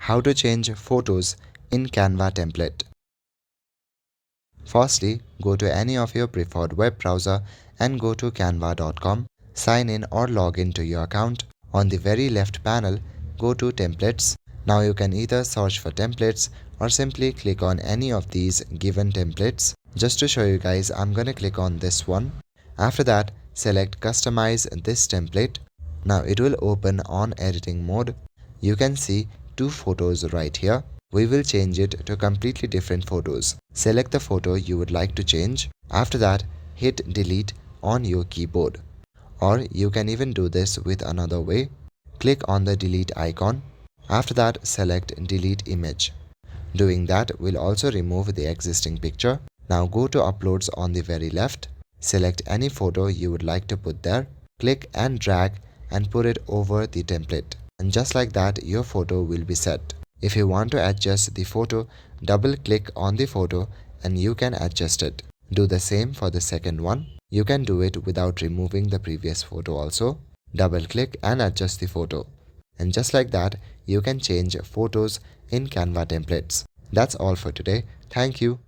How to change photos in Canva template. Firstly, go to any of your preferred web browser and go to canva.com. Sign in or log into your account. On the very left panel, go to templates. Now you can either search for templates or simply click on any of these given templates. Just to show you guys, I'm gonna click on this one. After that, select customize this template. Now it will open on editing mode. You can see two photos right here. We will change it to completely different photos. Select the photo you would like to change. After that, hit delete on your keyboard. Or you can even do this with another way. Click on the delete icon. After that, select delete image. Doing that will also remove the existing picture. Now go to uploads on the very left. Select any photo you would like to put there. Click and drag and put it over the template. And just like that, your photo will be set. If you want to adjust the photo, double click on the photo and you can adjust it. Do the same for the second one. You can do it without removing the previous photo also. Double click and adjust the photo. And just like that, you can change photos in Canva templates. That's all for today. Thank you.